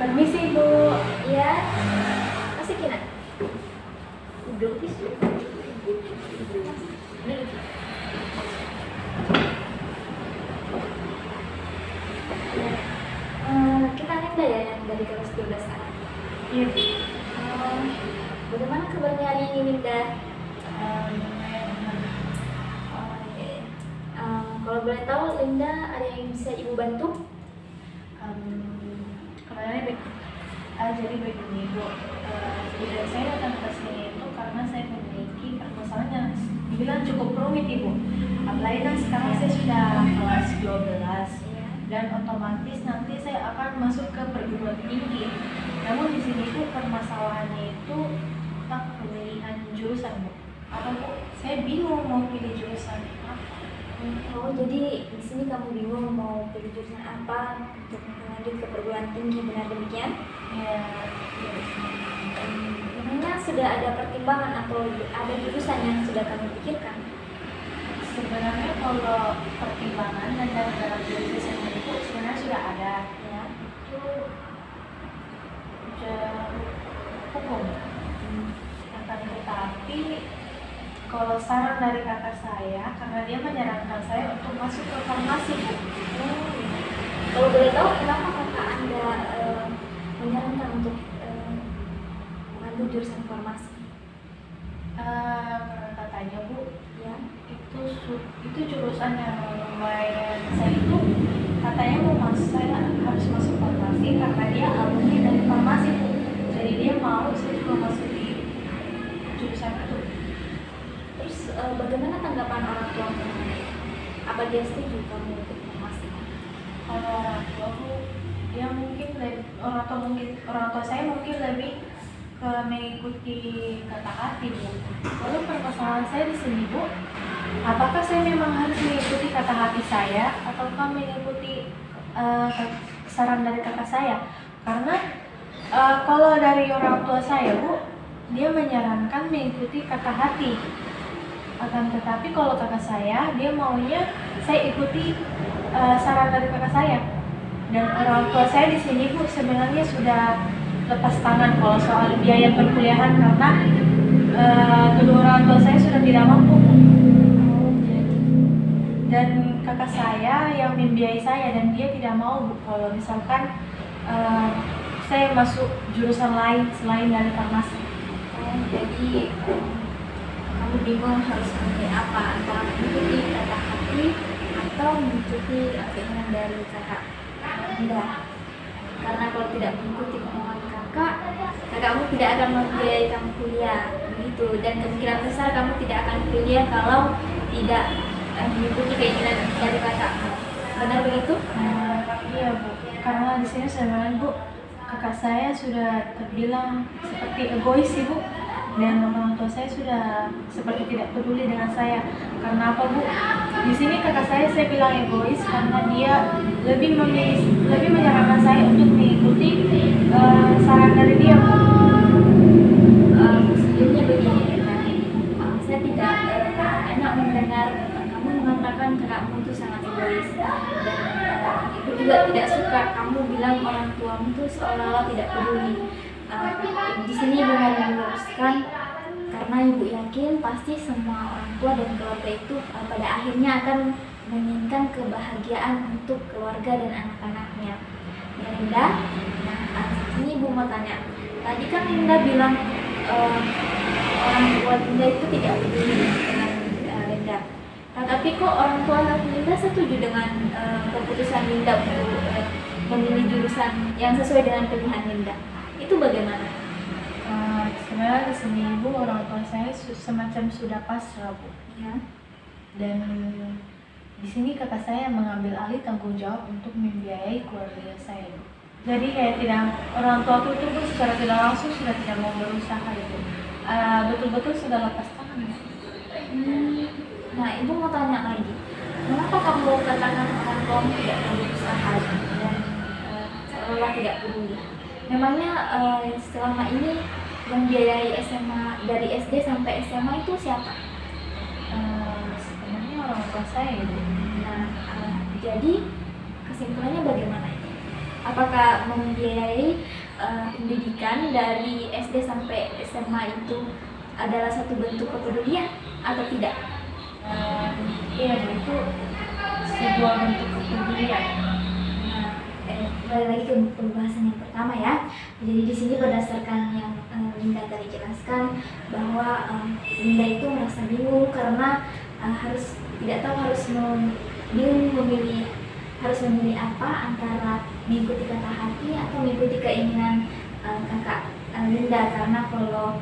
Permisi Bu. Ya, masih kena. Duduk di sini. Kita Linda ya yang dari kelas 12A. Iya Bu. Bagaimana kabarnya hari ini Linda? Kalau boleh tahu Linda ada yang bisa Ibu bantu? Kabarnya baik. Jadi begini Bu, jadi saya datang ke sini itu karena saya memiliki permasalahan yang dibilang cukup rumit Ibu. Apalagi kan sekarang saya sudah kelas 12 dan otomatis nanti saya akan masuk ke perguruan tinggi. Namun di sini Bu permasalahannya itu tentang pemilihan jurusan Bu. Apa Bu? Saya bingung mau pilih jurusan apa. Oh, jadi di sini kamu bingung mau pilih jurusan apa untuk lanjut ke perguruan tinggi, benar demikian? Ya, Memangnya sudah ada pertimbangan atau ada jurusan yang sudah kamu pikirkan? sebenarnya kalau pertimbangan dan dalam jurusan itu sebenarnya sudah ada. Ya. Itu hukum. Akan tetapi kalau saran dari kakak saya, karena dia menyarankan saya untuk masuk ke farmasi Bu. Kalau boleh tahu kenapa kakak Anda menyarankan untuk mengambil jurusan farmasi? Karena katanya Bu, Ya. itu jurusan yang lumayan, saya itu katanya saya harus masuk farmasi karena dia alumni dari farmasi Bu. Jadi dia mau saya juga masuk di jurusan itu. Terus bagaimana tanggapan orang tua mengenai itu? Apa dia setuju kamu ikut farmasi? Kalau orang tua Bu, dia mungkin orang tua saya mungkin lebih ke mengikuti kata hati Bu. Lalu permasalahan saya di sini Bu, apakah saya memang harus mengikuti kata hati saya ataukah mengikuti saran dari kakak saya? Karena kalau dari orang tua saya Bu, dia menyarankan mengikuti kata hati. Akan tetapi kalau kakak saya, dia maunya saya ikuti saran dari kakak saya. Dan orang tua saya di sini Bu sebenarnya sudah lepas tangan kalau soal biaya perkuliahan karena kedua orang tua saya sudah tidak mampu Bu. Dan kakak saya yang membiayai saya dan dia tidak mau Bu kalau misalkan saya masuk jurusan lain selain dari farmasi. Jadi kamu bingung harus memilih apa, antara mengikuti kata hati atau mengikuti keinginan dari kakak Anda. Karena kalau tidak mengikuti kemauan kakakmu tidak akan membiayai kamu kuliah, begitu. Dan kemungkinan besar kamu tidak akan kuliah kalau tidak mengikuti keinginan dari kakakmu. Benar begitu? Iya Bu, karena di sini sebenarnya Bu, kakak saya sudah terbilang seperti egois sih Bu. Dan orang tua saya sudah seperti tidak peduli dengan saya. Karena apa Bu? Di sini kakak saya bilang egois karena dia lebih menyarankan saya untuk mengikuti saran dari dia Bu. Sebelumnya begini, saya tidak enak mendengar kamu mengatakan kakakmu itu sangat egois, dan ibu juga tidak suka kamu bilang orang tuamu itu seolah-olah tidak peduli. Di sini ibu mau meluruskan karena ibu yakin pasti semua orang tua dan keluarga itu pada akhirnya akan menginginkan kebahagiaan untuk keluarga dan anak-anaknya. Ya Linda, nah ini ibu mau tanya. Tadi kan Linda bilang orang tua Linda itu tidak peduli dengan Linda. Nah, tapi kok orang tua Linda setuju dengan keputusan Linda untuk memilih jurusan yang sesuai dengan pilihan Linda? Itu bagaimana? Sebenarnya di sini Bu, orang tua saya semacam sudah pasrah Bu. Ya. Dan di sini kakak saya mengambil alih tanggung jawab untuk membiayai keluarga saya Bu. Jadi kayak orang tua itu Bu secara tidak langsung sudah tidak mau berusaha itu. Betul-betul sudah lepas tangan ya. Nah, ibu mau tanya lagi, kenapa kamu katakan orang tuamu tidak berusaha dan seolah tidak peduli? Memangnya selama ini yang biayai SMA dari SD sampai SMA itu siapa? Sebenarnya orang tua saya Bu. Nah, jadi kesimpulannya bagaimana ini? Apakah membiayai pendidikan dari SD sampai SMA itu adalah satu bentuk kepedulian atau tidak? Iya, itu sebuah bentuk kepedulian. Kembali lagi ke pembahasan yang pertama ya. Jadi di sini berdasarkan yang Linda tadi jelaskan bahwa Linda itu merasa bingung karena tidak tahu harus memilih apa antara mengikuti kata hati atau mengikuti keinginan kakak Linda, karena kalau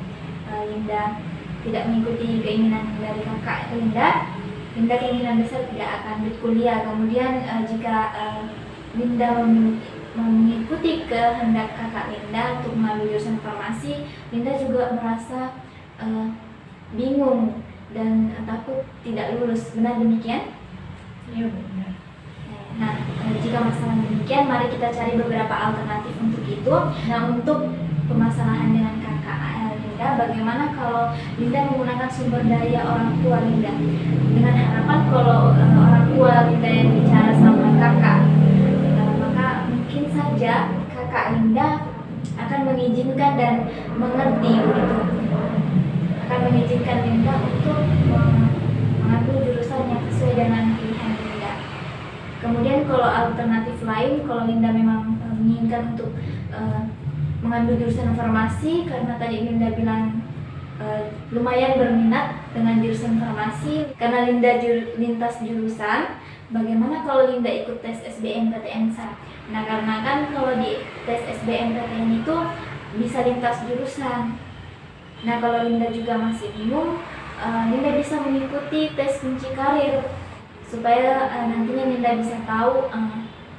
Linda tidak mengikuti keinginan dari kakak Linda kemungkinan besar tidak akan berkuliah. Kemudian jika Linda mengikuti kehendak kakak Linda untuk mengambil jurusan farmasi, Linda juga merasa bingung dan takut tidak lulus. Benar demikian? Iya, benar. Nah, jika masalah demikian, mari kita cari beberapa alternatif untuk itu. Nah, untuk permasalahan dengan kakak Linda, bagaimana kalau Linda menggunakan sumber daya orang tua Linda, dengan harapan kalau orang tua Linda yang bicara sama kakak, maka mungkin saja kakak Linda akan mengizinkan dan mengerti begitu, akan mengizinkan Linda untuk mengambil jurusan yang sesuai dengan pilihan Linda. Kemudian kalau alternatif lain, kalau Linda memang menginginkan untuk mengambil jurusan farmasi karena tadi Linda bilang lumayan berminat dengan jurusan farmasi, karena Linda lintas jurusan, bagaimana kalau Linda ikut tes SBMPTN SAT? Nah, karena kan kalau di tes SBMPTN itu bisa lintas jurusan. Nah, kalau Linda juga masih bingung, Linda bisa mengikuti tes kunci karir supaya nantinya Linda bisa tahu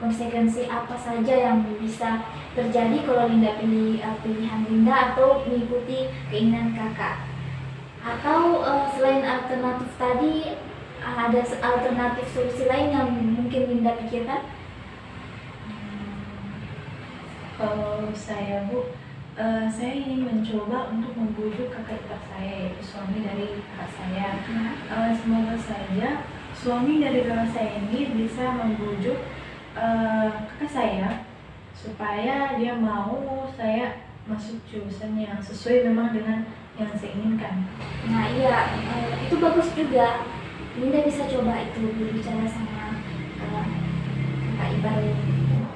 konsekuensi apa saja yang bisa terjadi kalau Linda pilih pilihan Linda atau mengikuti keinginan kakak. Atau selain alternatif tadi, ada alternatif solusi lain yang mungkin Linda pikirkan? Kalau saya, Bu, saya ingin mencoba untuk membujuk kakak ipar saya, yaitu suami dari kakak saya. Semoga saja suami dari kakak saya ini bisa membujuk kakak saya supaya dia mau saya masuk jurusan yang sesuai memang dengan yang saya inginkan. Nah iya, itu bagus juga. Linda bisa coba itu berbicara sama kakak ipar.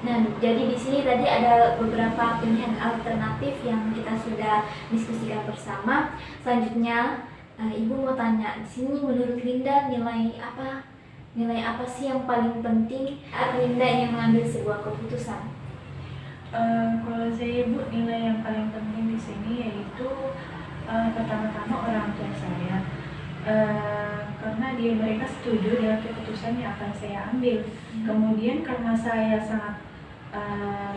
Nah, jadi di sini tadi ada beberapa pilihan alternatif yang kita sudah diskusikan bersama. Selanjutnya, Ibu mau tanya, di sini menurut Linda nilai apa sih yang paling penting saat Linda ingin mengambil sebuah keputusan? Kalau saya, Bu, nilai yang paling penting di sini yaitu pertama-tama orang tua saya, karena mereka setuju dengan keputusan yang akan saya ambil. Kemudian karena saya sangat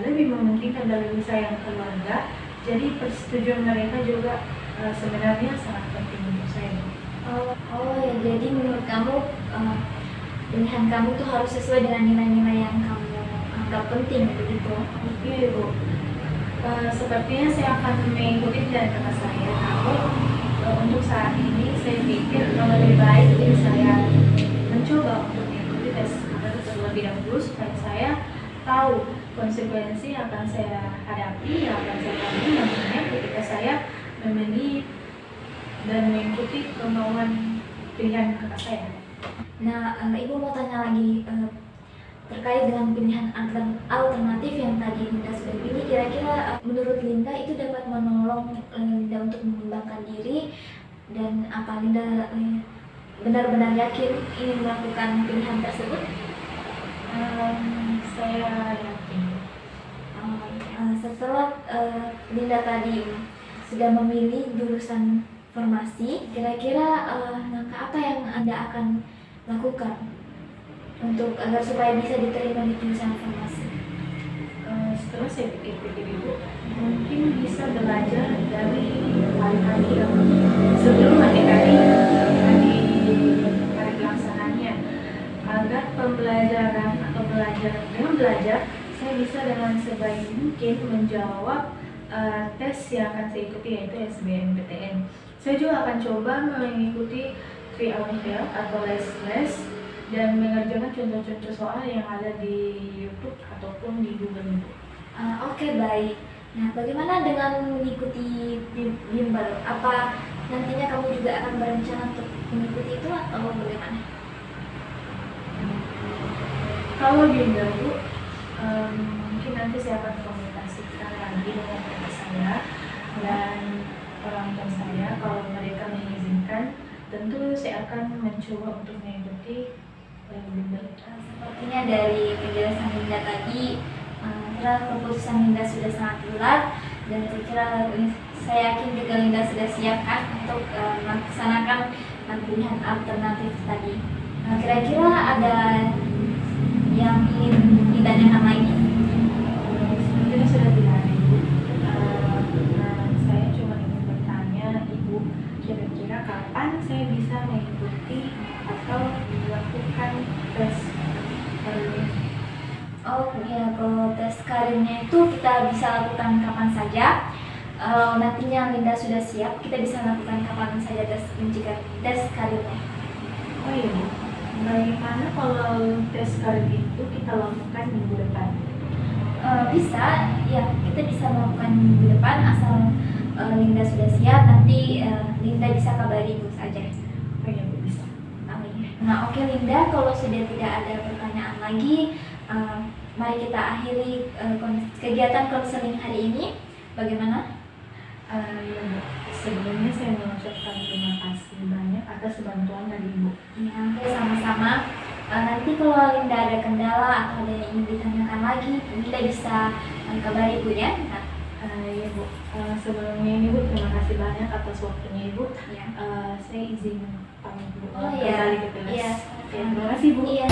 lebih mementingkan dan lebih sayang keluarga, jadi persetujuan mereka juga sebenarnya sangat penting untuk saya. Oh ya, jadi menurut kamu pilihan kamu tuh harus sesuai dengan nilai-nilai yang kamu anggap penting, begitu? Iya, Bu. Sepertinya saya akan mengikuti dari kakak saya, namun untuk saat ini saya pikir lebih baik saya mencoba untuk mengikuti tes terlebih dahulu supaya saya tahu konsekuensi yang akan saya hadapi, yang akan saya alami nantinya ketika saya memilih dan mengikuti kemauan pilihan kakak saya. Nah, Ibu mau tanya lagi terkait dengan pilihan alternatif yang tadi Linda sudah pilih. Kira-kira menurut Linda itu dapat menolong Linda untuk mengembangkan diri, dan apa Linda benar-benar yakin ingin melakukan pilihan tersebut? Saya yakin. Setelah Linda tadi sudah memilih jurusan farmasi, kira-kira langkah apa yang Anda akan lakukan untuk agar supaya bisa diterima di jurusan farmasi? Setelah saya pikir-pikir, Ibu, mungkin bisa belajar dari hari-hari yang sebelum hari-hari pelaksananya, agar pembelajaran atau dengan belajar saya bisa dengan sebaik mungkin menjawab tes yang akan saya ikuti, yaitu SBMPTN. Saya juga akan coba mengikuti trial atau les-les dan mengerjakan contoh-contoh soal yang ada di YouTube ataupun di Google Ibu. Oke, baik. Nah, bagaimana dengan mengikuti bimbel? Apa nantinya kamu juga akan berencana untuk mengikuti itu atau bagaimana? Kalau bimbel Bu, mungkin nanti saya akan komunikasikan lagi dengan kakak saya dan orang tua saya. Kalau mereka mengizinkan, tentu saya akan mencoba untuk mengikuti bimbel. Sepertinya dari penjelasan Linda tadi, kira keputusan Linda sudah sangat bulat dan saya yakin juga Linda sudah siap kan untuk melaksanakan pilihan alternatif tadi. Kira-kira ada yang ingin ditanyakan lagi? Sepertinya sudah tidak ada Ibu. Saya cuma ingin bertanya Ibu, kira-kira kapan saya bisa mengikuti atau melakukan tes karir? Oh ya, kalau tes karirnya itu kita bisa lakukan kapan saja. Nantinya Linda sudah siap, kita bisa lakukan kapan saja tes karirnya. Oh iya Bu, bagaimana kalau tes karir itu kita lakukan minggu depan? Bisa, ya kita bisa melakukan minggu depan asal Linda sudah siap. Nanti Linda bisa kabari Ibu saja. Oh iya Bu, bisa. Nah, oke Linda, kalau sudah tidak ada pertanyaan lagi, mari kita akhiri kegiatan konseling hari ini. Bagaimana? Ya Bu, sebelumnya saya mengucapkan terima kasih banyak atas bantuan dari Ibu. Ya, oke, sama-sama. Nanti kalau Linda ada kendala atau ada yang ingin ditanyakan lagi, Linda bisa kabari Ibu ya. Ya Bu, sebelumnya ini Bu, terima kasih banyak atas waktunya Ibu. Ya. Saya izin pamit Bu. Oh iya. Kembali ke kelas. Iya. Ya, terima kasih Bu. Iya.